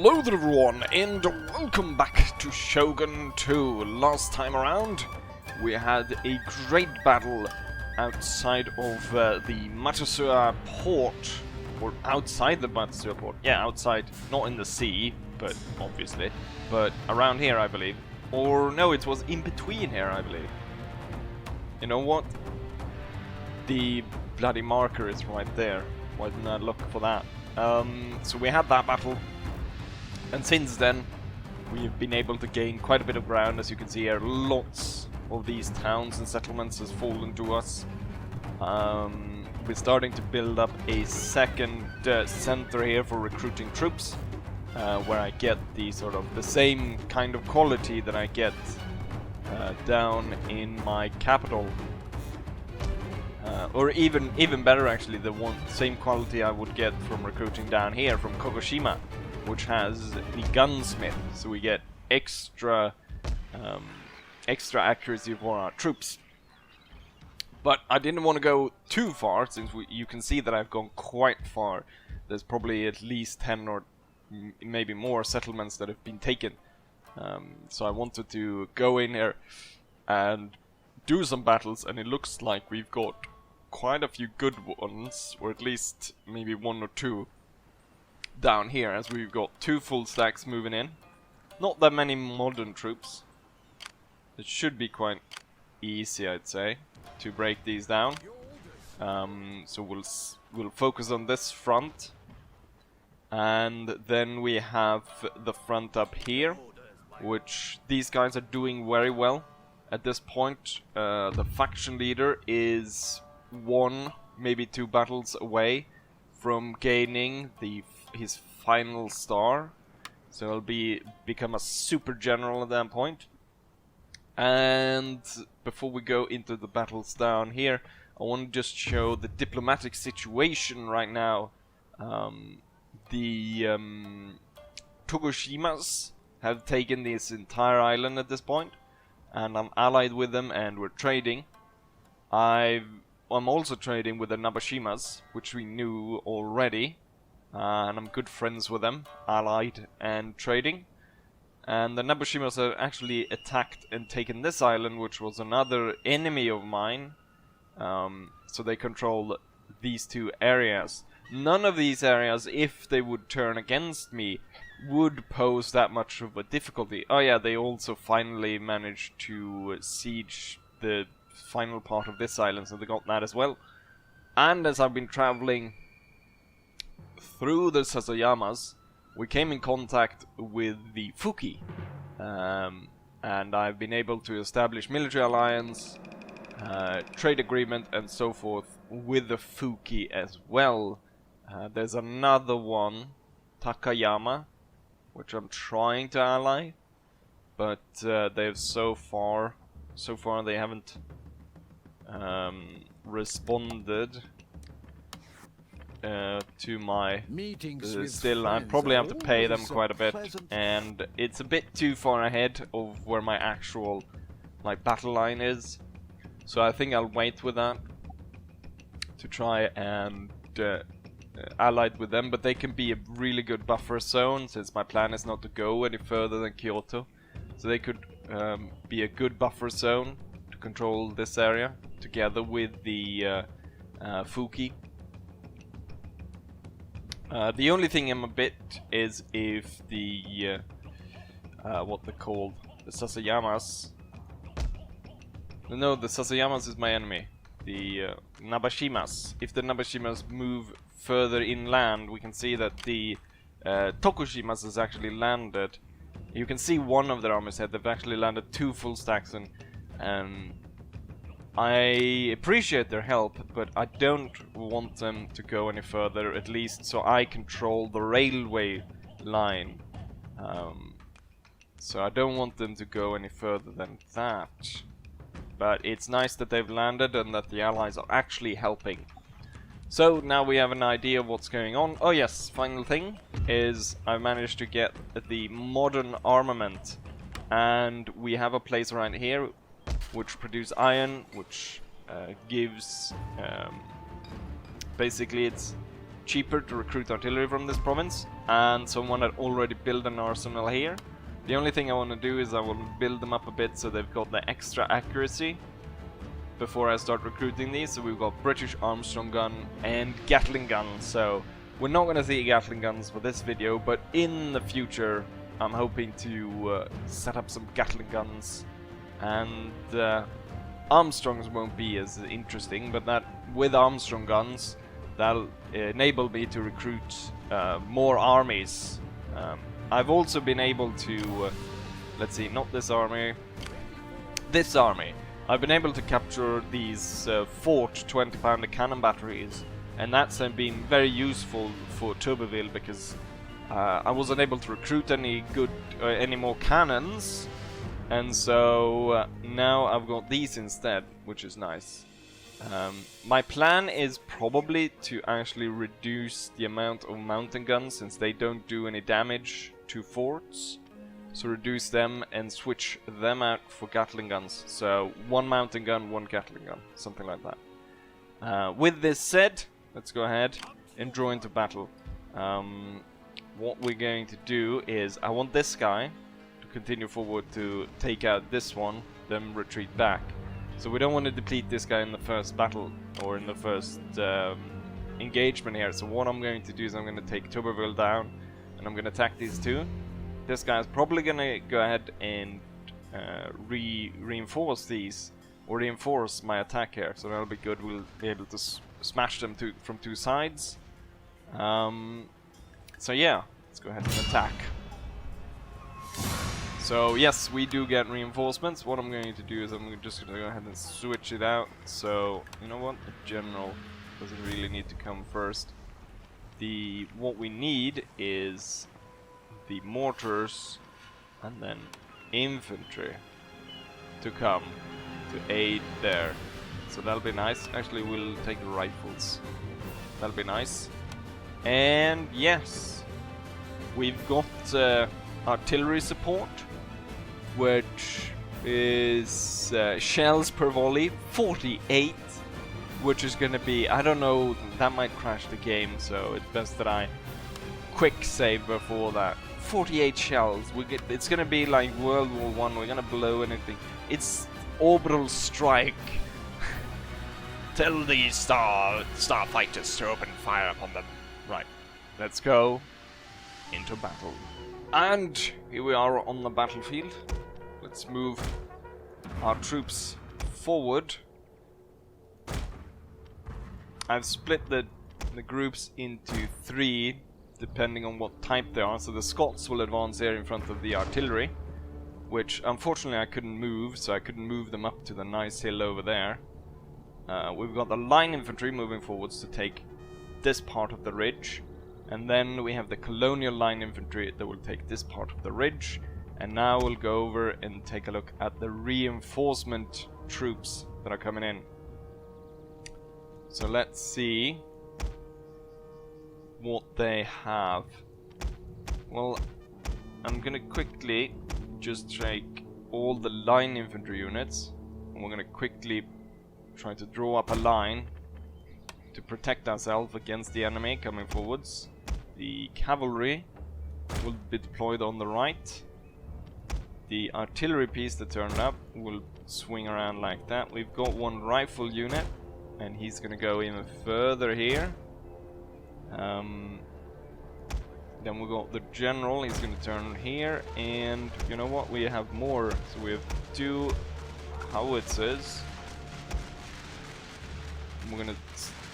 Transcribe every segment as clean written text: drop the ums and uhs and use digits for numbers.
Hello there everyone, and welcome back to Shogun 2. Last time around, we had a great battle outside of the Matsushima port, or outside the Matsushima port. Yeah, outside, not in the sea, but obviously, but around here I believe. Or no, it was in between here I believe. You know what? The bloody marker is right there. Why didn't I look for that? So we had that battle. And since then, we've been able to gain quite a bit of ground. As you can see here, lots of these towns and settlements has fallen to us. We're starting to build up a second center here for recruiting troops, where I get the sort of the same kind of quality that I get down in my capital, or even better actually, the same quality I would get from recruiting down here from Kagoshima, which has the gunsmith, so we get extra accuracy for our troops. But I didn't want to go too far, since you can see that I've gone quite far. There's probably at least 10 or maybe more settlements that have been taken. So I wanted to go in here and do some battles, and it looks like we've got quite a few good ones, or at least maybe one or two down here, as we've got 2 full stacks moving in. Not that many modern troops. It should be quite easy, I'd say, to break these down. So we'll focus on this front, and then we have the front up here, which these guys are doing very well at this point. The faction leader is 1, maybe 2 battles away from gaining his final star, so he'll become a super general at that point. And before we go into the battles down here, I want to just show the diplomatic situation right now. The Togushimas have taken this entire island at this point, and I'm allied with them, and we're trading. I'm also trading with the Nabashimas, which we knew already. And I'm good friends with them, allied and trading. And the Nabashimas have actually attacked and taken this island, which was another enemy of mine. So they control these 2 areas. None of these areas, if they would turn against me, would pose that much of a difficulty. Oh yeah, they also finally managed to siege the final part of this island, so they got that as well. And as I've been traveling through the Sasayamas, we came in contact with the Fuki, and I've been able to establish military alliance, trade agreement and so forth with the Fuki as well. There's another one, Takayama, which I'm trying to ally, but they've so far they haven't responded to my still. I probably have to pay them quite a bit, and it's a bit too far ahead of where my actual battle line is, so I think I'll wait with that to try and allied with them. But they can be a really good buffer zone, since my plan is not to go any further than Kyoto, so they could be a good buffer zone to control this area together with the Fuki. The only thing I'm a bit is if the what they're called, the Sasayamas. No, the Sasayamas is my enemy. The Nabashimas. If the Nabashimas move further inland, we can see that the Tokushimas has actually landed. You can see one of their armies here. They've actually landed 2 full stacks, and I appreciate their help, but I don't want them to go any further, at least so I control the railway line. So I don't want them to go any further than that. But it's nice that they've landed and that the allies are actually helping. So now we have an idea of what's going on. Oh yes, final thing is I managed to get the modern armament, and we have a place around here which produce iron, which gives basically it's cheaper to recruit artillery from this province, and someone had already built an arsenal here. The only thing I want to do is I will build them up a bit so they've got the extra accuracy before I start recruiting these. So we've got British Armstrong gun and Gatling guns. So we're not going to see Gatling guns for this video, but in the future I'm hoping to set up some Gatling guns, and Armstrongs won't be as interesting, but that with Armstrong guns that'll enable me to recruit more armies. I've also been able to, let's see, not this army, this army. I've been able to capture these Fort 20-pounder cannon batteries, and that's been very useful for Turbeville because I wasn't able to recruit any more cannons, and so now I've got these instead, which is nice. My plan is probably to actually reduce the amount of mountain guns since they don't do any damage to forts. So reduce them and switch them out for Gatling guns. So 1 mountain gun, 1 Gatling gun, something like that. With this said, let's go ahead and draw into battle. What we're going to do is I want this guy to continue forward to take out this one, then retreat back. So we don't want to deplete this guy in the first battle or in the first engagement here. So what I'm going to do is I'm going to take Tuberville down and I'm going to attack these two. This guy's probably going to go ahead and reinforce these, or reinforce my attack here. So that'll be good. We'll be able to smash them from 2 sides. So yeah, let's go ahead and attack. So yes, we do get reinforcements. What I'm going to do is I'm just going to go ahead and switch it out. So you know what, the general doesn't really need to come first. What we need is the mortars and then infantry to come to aid there. So that'll be nice. Actually, we'll take the rifles. That'll be nice. And yes, we've got artillery support, which is shells per volley, 48, which is gonna be, I don't know, that might crash the game, so it's best that I quick save before that. 48 shells, it's gonna be like World War I, we're gonna blow anything. It's orbital strike. Tell the starfighters to open fire upon them. Right, let's go into battle. And here we are on the battlefield. Let's move our troops forward. I've split the groups into 3 depending on what type they are. So the Scots will advance here in front of the artillery, which unfortunately I couldn't move, so I couldn't move them up to the nice hill over there. We've got the line infantry moving forwards to take this part of the ridge, and then we have the colonial line infantry that will take this part of the ridge. And now we'll go over and take a look at the reinforcement troops that are coming in. So let's see what they have. Well, I'm gonna quickly just take all the line infantry units, and we're gonna quickly try to draw up a line to protect ourselves against the enemy coming forwards. The cavalry will be deployed on the right. The artillery piece that turned up will swing around like that. We've got 1 rifle unit, and he's gonna go even further here. Then we got the general, he's gonna turn here, and you know what, we have more. So we have 2 howitzers. We're gonna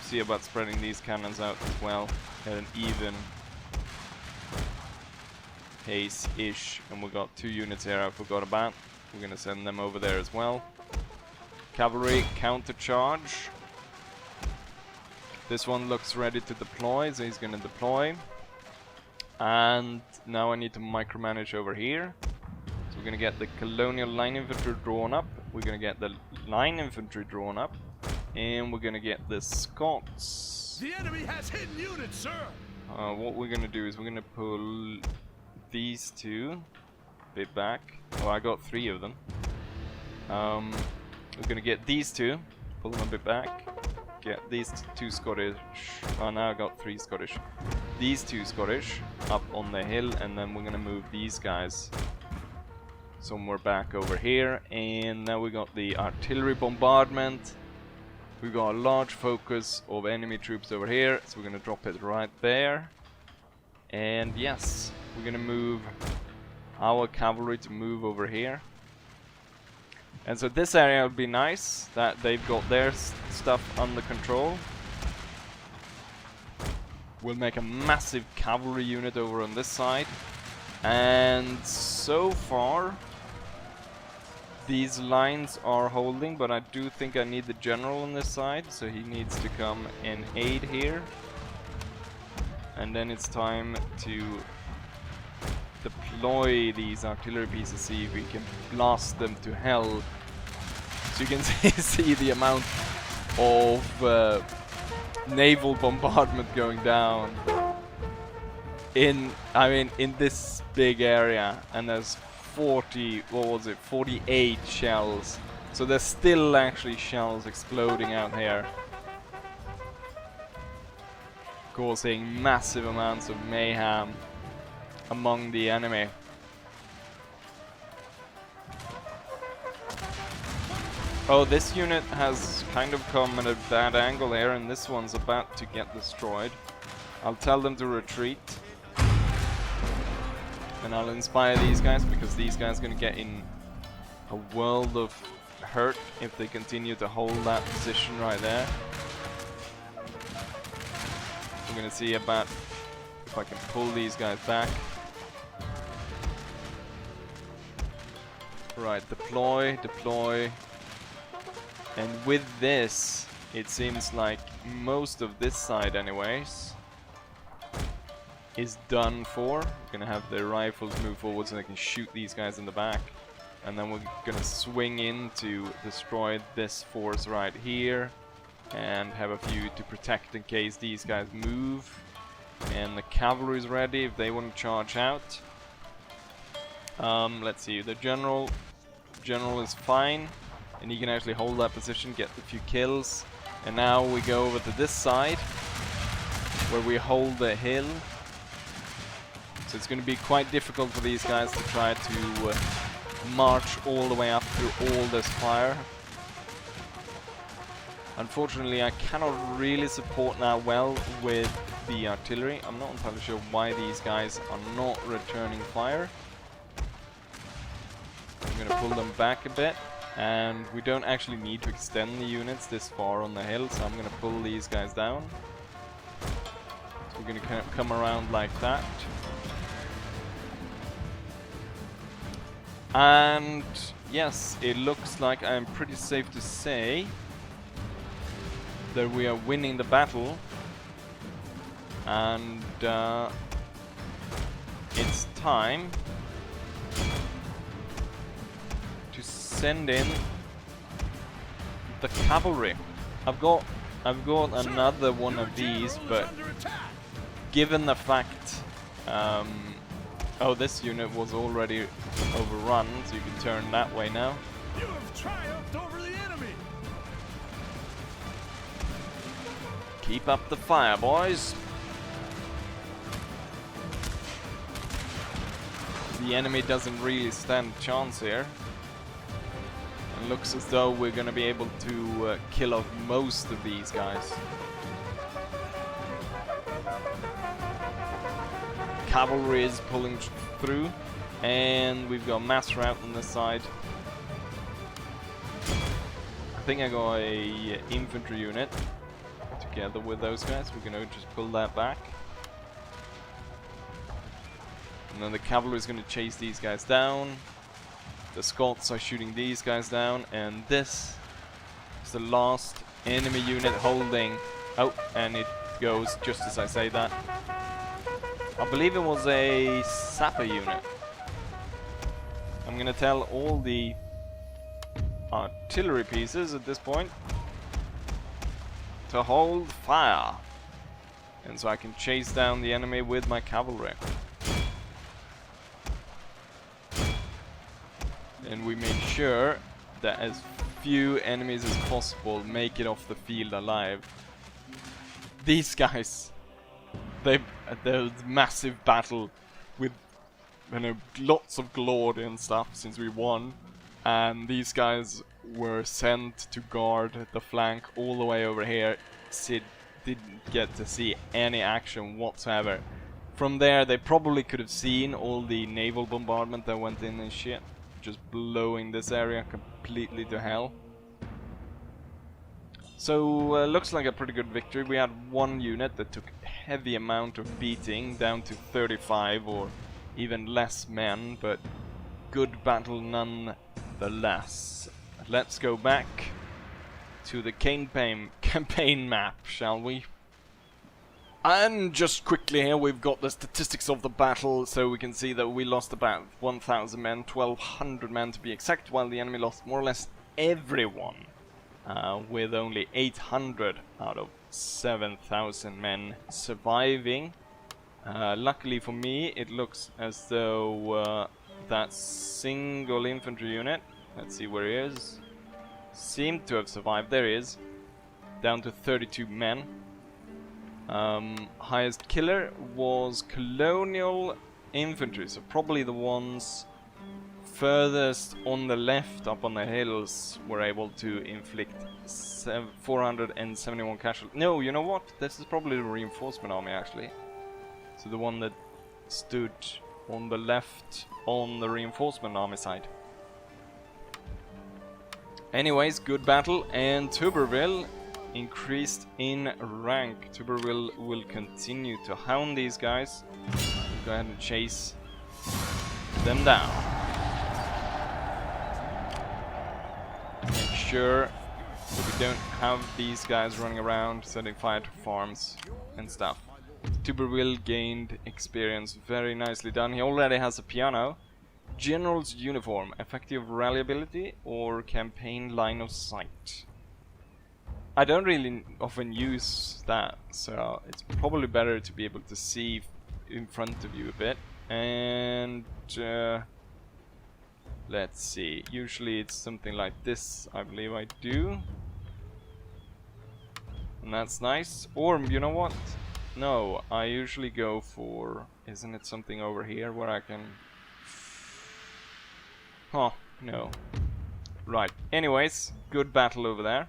see about spreading these cannons out as well at an even pace-ish. And we got 2 units here I forgot about. We're gonna send them over there as well. Cavalry counter-charge. This one looks ready to deploy, so he's gonna deploy. And now I need to micromanage over here. So we're gonna get the colonial line infantry drawn up. We're gonna get the line infantry drawn up. And we're gonna get the Scots. The enemy has hidden units, sir. What we're gonna do is we're gonna pull these 2 a bit back. Oh, I got 3 of them. We're gonna get these 2, pull them a bit back. Get these 2 Scottish. Oh, now I got 3 Scottish. these two Scottish up on the hill, and then we're gonna move these guys somewhere back over here. And now we got the artillery bombardment. We got a large focus of enemy troops over here, so we're gonna drop it right there. And yes, we're gonna move our cavalry to move over here. And so this area would be nice that they've got their stuff under control. We'll make a massive cavalry unit over on this side. And so far these lines are holding, but I do think I need the general on this side, so he needs to come and aid here. And then it's time to deploy these artillery pieces, see if we can blast them to hell. So you can see the amount of naval bombardment going down in, in this big area, and there's 48 shells. So there's still actually shells exploding out here, causing massive amounts of mayhem among the enemy. Oh, this unit has kind of come at a bad angle here, and this one's about to get destroyed. I'll tell them to retreat. And I'll inspire these guys, because these guys are going to get in a world of hurt if they continue to hold that position right there. I'm going to see about if I can pull these guys back. Right, deploy, deploy. And with this, it seems like most of this side anyways is done for. We're gonna have the rifles move forward so they can shoot these guys in the back. And then we're gonna swing in to destroy this force right here. And have a few to protect in case these guys move. And the cavalry's ready if they want to charge out. Let's see, the general is fine, and he can actually hold that position, get a few kills. And now we go over to this side where we hold the hill. So it's going to be quite difficult for these guys to try to march all the way up through all this fire. Unfortunately, I cannot really support that well with the artillery. I'm not entirely sure why these guys are not returning fire. I'm going to pull them back a bit, and we don't actually need to extend the units this far on the hill, so I'm going to pull these guys down. So we're going to come around like that. And yes, it looks like I'm pretty safe to say that we are winning the battle, and it's time to send in the cavalry. I've got another one of these, but given the fact oh, this unit was already overrun, so you can turn that way now. You have triumphed over the enemy. Keep up the fire, boys. The enemy doesn't really stand a chance here. It looks as though we're going to be able to kill off most of these guys. Cavalry is pulling through, and we've got mass rout on this side. I think I got a infantry unit together with those guys. We're going to just pull that back. And then the cavalry is going to chase these guys down. The Scots are shooting these guys down, and this is the last enemy unit holding. Oh, and it goes just as I say that. I believe it was a sapper unit. I'm gonna tell all the artillery pieces at this point to hold fire, and so I can chase down the enemy with my cavalry. And we make sure that as few enemies as possible make it off the field alive. These guys there was massive battle with, you know, lots of glory and stuff since we won, and these guys were sent to guard the flank all the way over here. Sid didn't get to see any action whatsoever. From there, they probably could have seen all the naval bombardment that went in and shit, just blowing this area completely to hell. So, looks like a pretty good victory. We had one unit that took a heavy amount of beating, down to 35 or even less men, but good battle nonetheless. Let's go back to the campaign map, shall we? And just quickly here, we've got the statistics of the battle, so we can see that we lost about 1,000 men, 1,200 men to be exact, while the enemy lost more or less everyone. With only 800 out of 7,000 men surviving. Luckily for me, it looks as though that single infantry unit, let's see where he is, seemed to have survived. There he is, down to 32 men. Highest killer was colonial infantry, so probably the ones furthest on the left up on the hills were able to inflict 471 casualties. No, you know what? This is probably the reinforcement army actually. So the one that stood on the left on the reinforcement army side. Anyways, good battle, and Tuberville increased in rank. Tuberville will continue to hound these guys. Go ahead and chase them down. Make sure that we don't have these guys running around setting fire to farms and stuff. Tuberville gained experience, very nicely done. He already has a piano. General's uniform, effective rally ability or campaign line of sight. I don't really often use that, so it's probably better to be able to see in front of you a bit. And let's see, usually it's something like this, I believe I do. And that's nice. Or, you know what? No, I usually go for... Isn't it something over here where I can... Huh, no. Right, anyways, good battle over there.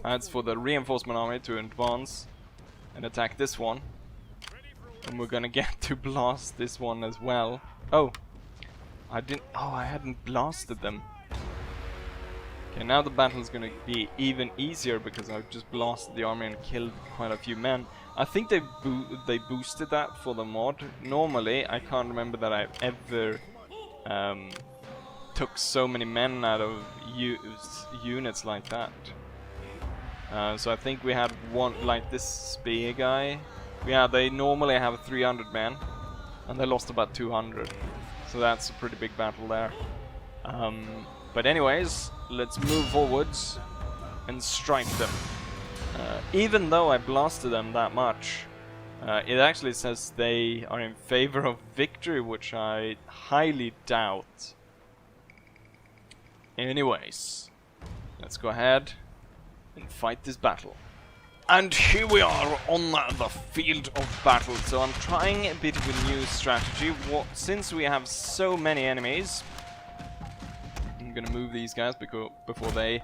That's for the reinforcement army to advance and attack this one. And we're gonna get to blast this one as well. Oh! I hadn't blasted them. Okay, now the battle's gonna be even easier because I've just blasted the army and killed quite a few men. I think they boosted that for the mod. Normally, I can't remember that I've ever took so many men out of units like that. So I think we had one, like this spear guy. Yeah, they normally have 300 men, and they lost about 200. So that's a pretty big battle there. But anyways, let's move forwards and strike them. Even though I blasted them that much, it actually says they are in favor of victory, which I highly doubt. Anyways, let's go ahead and fight this battle. And here we are on the field of battle. So I'm trying a bit of a new strategy. Since we have so many enemies, I'm gonna move these guys before they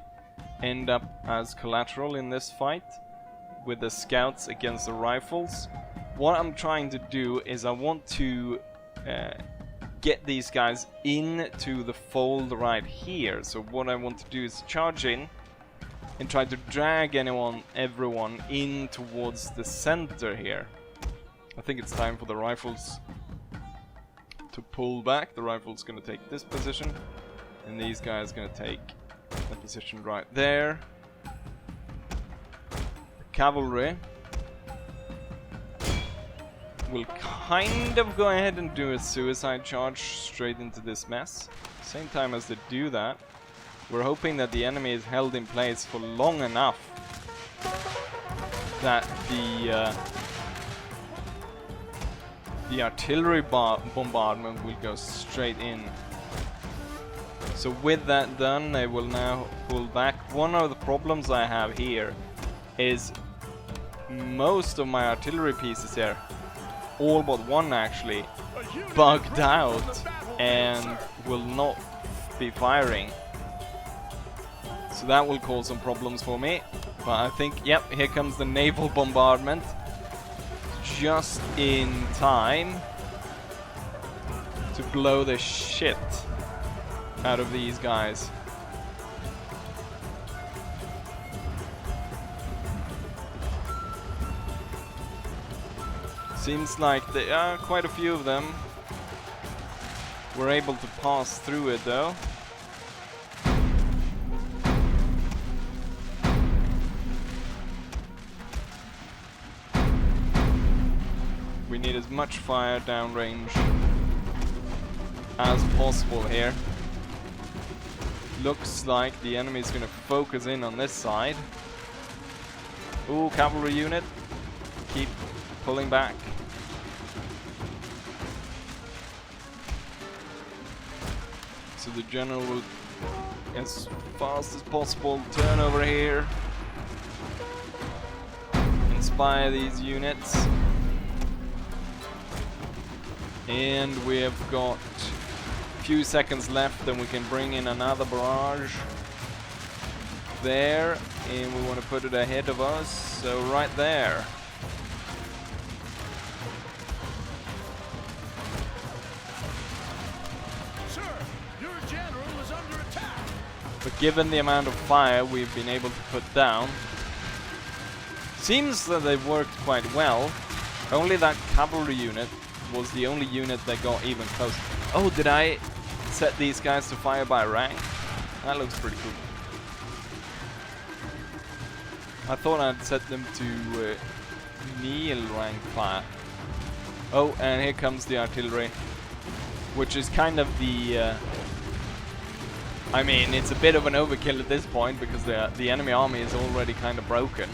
end up as collateral in this fight with the scouts against the rifles. What I'm trying to do is I want to get these guys into the fold right here. So what I want to do is charge in and try to drag everyone in towards the center here. I think it's time for the rifles to pull back. The rifle's gonna take this position, and these guys gonna take the position right there. The cavalry will kind of go ahead and do a suicide charge straight into this mess. Same time as they do that, we're hoping that the enemy is held in place for long enough that the artillery bombardment will go straight in. So with that done, they will now pull back. One of the problems I have here is most of my artillery pieces here, all but one actually, bugged out and will not be firing. So that will cause some problems for me. But I think, yep, here comes the Naval Bombardment. Just in time to blow the shit out of these guys. Seems like there are quite a few of them. We're able to pass through it though. We need as much fire downrange as possible here. Looks like the enemy is going to focus in on this side. Ooh, cavalry unit. Keep pulling back. So the general will, as fast as possible, turn over here. Inspire these units. And we have got a few seconds left, and we can bring in another barrage there, and we want to put it ahead of us, so right there. Sir, your general is under attack. But given the amount of fire we've been able to put down, seems that they've worked quite well. Only that cavalry unit was the only unit that got even close. Oh, did I set these guys to fire by rank? That looks pretty cool. I thought I'd set them to kneel rank fire. Oh, and here comes the artillery, which is kind of the I mean, it's a bit of an overkill at this point because the enemy army is already kind of broken.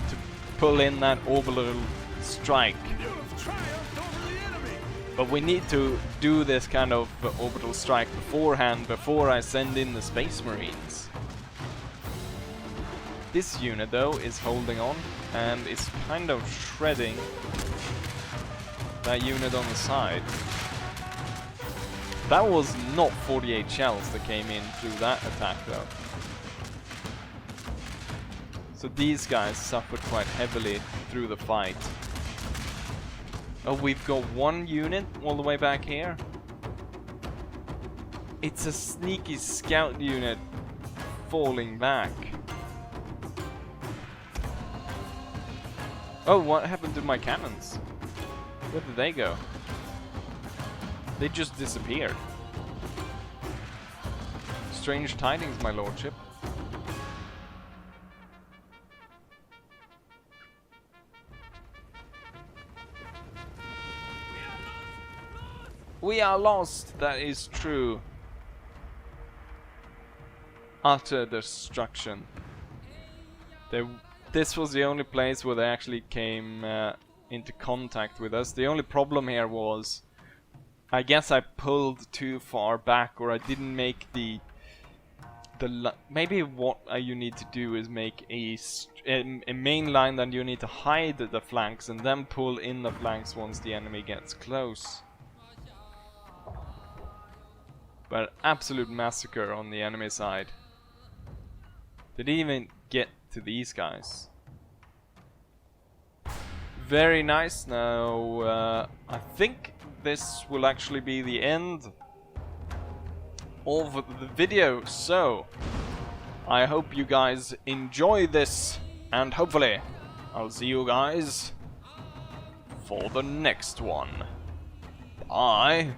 To pull in that orbital strike. You have triumphed over the enemy. But we need to do this kind of orbital strike beforehand, before I send in the Space Marines. This unit though is holding on and is kind of shredding that unit on the side. That was not 48 shells that came in through that attack though. So these guys suffered quite heavily through the fight. Oh, we've got one unit all the way back here. It's a sneaky scout unit falling back. Oh, what happened to my cannons? Where did they go? They just disappeared. Strange tidings, my lordship. We are lost, that is true. Utter destruction. This was the only place where they actually came into contact with us. The only problem here was, I guess I pulled too far back, or I didn't make maybe what you need to do is make a main line, then you need to hide the flanks and then pull in the flanks once the enemy gets close. But absolute massacre on the enemy side. Did he even get to these guys? Very nice. Now I think this will actually be the end of the video, so I hope you guys enjoy this, and hopefully I'll see you guys for the next one. Bye.